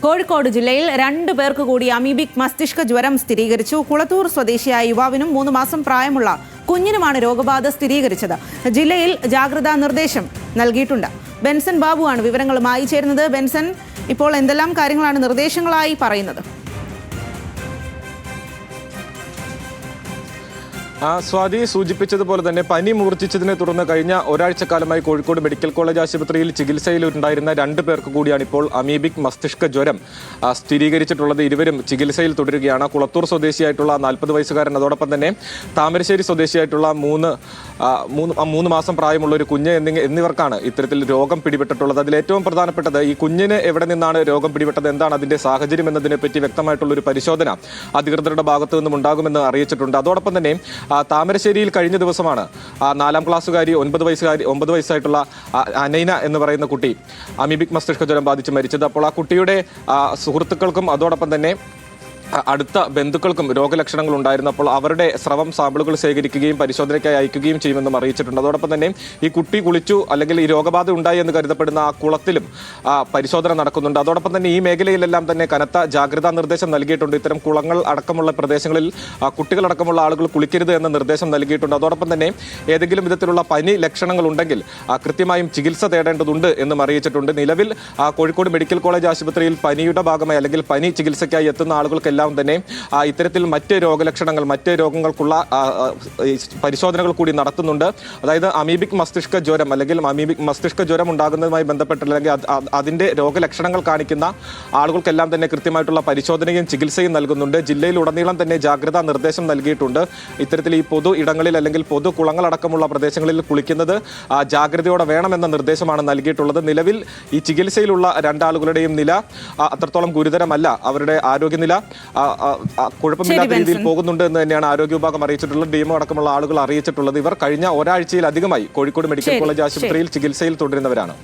കോഴിക്കോട് ജില്ലയിൽ 2 പേർക്ക് കൂടി അമീബിക് മസ്തിഷ്ക ജ്വരം സ്ഥിരീകരിച്ചു. കുളത്തൂർ സ്വദേശിയായ യുവാവിനും 3 മാസം പ്രായമുള്ള കുഞ്ഞിനുമാണ് രോഗബാധ സ്ഥിരീകരിച്ചത്. ജില്ലയിൽ ജാഗ്രതാ നിർദ്ദേശം നൽകിയിട്ടുണ്ട്. ബെൻസൺ ബാബുവാണ് വിവരങ്ങളുമായി ചേരുന്നത്. ബെൻസൺ, ഇപ്പോൾ എന്തെല്ലാം കാര്യങ്ങളാണ് നിർദ്ദേശങ്ങളായി പറയുന്നത്? സ്വാതി സൂചിപ്പിച്ചതുപോലെ തന്നെ പനി മൂർച്ഛിച്ചതിനെ തുടർന്ന് കഴിഞ്ഞ ഒരാഴ്ചക്കാലമായി കോഴിക്കോട് മെഡിക്കൽ കോളേജ് ആശുപത്രിയിൽ ചികിത്സയിലുണ്ടായിരുന്ന 2 പേർക്ക് കൂടിയാണ് ഇപ്പോൾ അമീബിക് മസ്തിഷ്ക ജ്വരം സ്ഥിരീകരിച്ചിട്ടുള്ളത്. ഇരുവരും ചികിത്സയിൽ തുടരുകയാണ്. കുളത്തൂർ സ്വദേശിയായിട്ടുള്ള 40 വയസ്സുകാരൻ, അതോടൊപ്പം തന്നെ താമരശ്ശേരി സ്വദേശിയായിട്ടുള്ള 3 മാസം പ്രായമുള്ള ഒരു കുഞ്ഞ് എന്നിവർക്കാണ് ഇത്തരത്തിൽ രോഗം പിടിപെട്ടിട്ടുള്ളത്. അതിൽ ഏറ്റവും പ്രധാനപ്പെട്ടത് ഈ കുഞ്ഞിന് എവിടെ നിന്നാണ് രോഗം പിടിപെട്ടത്, എന്താണ് അതിന്റെ സാഹചര്യം എന്നതിനെ പറ്റി വ്യക്തമായിട്ടുള്ള ഒരു പരിശോധന അധികൃതരുടെ ഭാഗത്തു നിന്നും ഉണ്ടാകുമെന്ന് അറിയിച്ചിട്ടുണ്ട്. അതോടൊപ്പം തന്നെ താമരശ്ശേരിയിൽ കഴിഞ്ഞ ദിവസമാണ് 4ാം ക്ലാസ്സുകാരി 9 വയസ്സായിട്ടുള്ള അനൈന എന്ന് പറയുന്ന കുട്ടി അമീബിക് മസ്തിഷ്ക ജ്വരം ബാധിച്ച് മരിച്ചത്. അപ്പോൾ ആ കുട്ടിയുടെ സുഹൃത്തുക്കൾക്കും അതോടൊപ്പം തന്നെ അടുത്ത ബന്ധുക്കൾക്കും രോഗലക്ഷണങ്ങൾ ഉണ്ടായിരുന്നപ്പോൾ അവരുടെ സ്രവം സാമ്പിളുകൾ ശേഖരിക്കുകയും പരിശോധനയ്ക്കായി അയക്കുകയും ചെയ്യുമെന്നും അറിയിച്ചിട്ടുണ്ട്. അതോടൊപ്പം തന്നെ ഈ കുട്ടി കുളിച്ചു അല്ലെങ്കിൽ ഈ രോഗബാധ ഉണ്ടായി എന്ന് കരുതപ്പെടുന്ന ആ കുളത്തിലും പരിശോധന നടക്കുന്നുണ്ട്. അതോടൊപ്പം തന്നെ ഈ മേഖലയിലെല്ലാം തന്നെ കനത്ത ജാഗ്രതാ നിർദ്ദേശം നൽകിയിട്ടുണ്ട്. ഇത്തരം കുളങ്ങൾ അടക്കമുള്ള പ്രദേശങ്ങളിൽ കുട്ടികളടക്കമുള്ള ആളുകൾ കുളിക്കരുത് എന്ന നിർദ്ദേശം നൽകിയിട്ടുണ്ട്. അതോടൊപ്പം തന്നെ ഏതെങ്കിലും വിധത്തിലുള്ള പനി ലക്ഷണങ്ങൾ ഉണ്ടെങ്കിൽ കൃത്യമായും ചികിത്സ തേടേണ്ടതുണ്ട് എന്നും അറിയിച്ചിട്ടുണ്ട്. നിലവിൽ കോഴിക്കോട് മെഡിക്കൽ കോളേജ് ആശുപത്രിയിൽ പനിയുടെ ഭാഗമായി അല്ലെങ്കിൽ പനി ചികിത്സയ്ക്കായി എത്തുന്ന ആളുകൾക്ക് എല്ലാം തന്നെ ഇത്തരത്തിൽ മറ്റ് രോഗലക്ഷണങ്ങൾ, മറ്റ് രോഗങ്ങൾക്കുള്ള പരിശോധനകൾ കൂടി നടത്തുന്നുണ്ട്. അതായത് അമീബിക് മസ്തിഷ്ക ജ്വരം അല്ലെങ്കിൽ അമീബിക് മസ്തിഷ്ക ജ്വരം ഉണ്ടാകുന്നതുമായി ബന്ധപ്പെട്ട് അല്ലെങ്കിൽ അതിന്റെ രോഗലക്ഷണങ്ങൾ കാണിക്കുന്ന ആളുകൾക്കെല്ലാം തന്നെ കൃത്യമായിട്ടുള്ള പരിശോധനയും ചികിത്സയും നൽകുന്നുണ്ട്. ജില്ലയിലുടനീളം തന്നെ ജാഗ്രതാ നിർദ്ദേശം നൽകിയിട്ടുണ്ട്. ഇത്തരത്തിൽ ഈ പൊതു ഇടങ്ങളിൽ അല്ലെങ്കിൽ പൊതു കുളങ്ങളടക്കമുള്ള പ്രദേശങ്ങളിൽ കുളിക്കുന്നത് ജാഗ്രതയോടെ വേണമെന്ന നിർദ്ദേശമാണ് നൽകിയിട്ടുള്ളത്. നിലവിൽ ഈ ചികിത്സയിലുള്ള 2 ആളുകളുടെയും നില അത്രത്തോളം ഗുരുതരമല്ല. അവരുടെ ആരോഗ്യനില കുഴപ്പമില്ലാത്ത രീതിയിൽ പോകുന്നുണ്ട് എന്ന് തന്നെയാണ് ആരോഗ്യ വിഭാഗം അറിയിച്ചിട്ടുള്ളത്. ഡിഎംഒ അടക്കമുള്ള ആളുകൾ അറിയിച്ചിട്ടുള്ളത്. ഇവർ കഴിഞ്ഞ ഒരാഴ്ചയിലധികമായി കോഴിക്കോട് മെഡിക്കൽ കോളേജ് ആശുപത്രിയിൽ ചികിത്സയിൽ തുടരുന്നവരാണ്.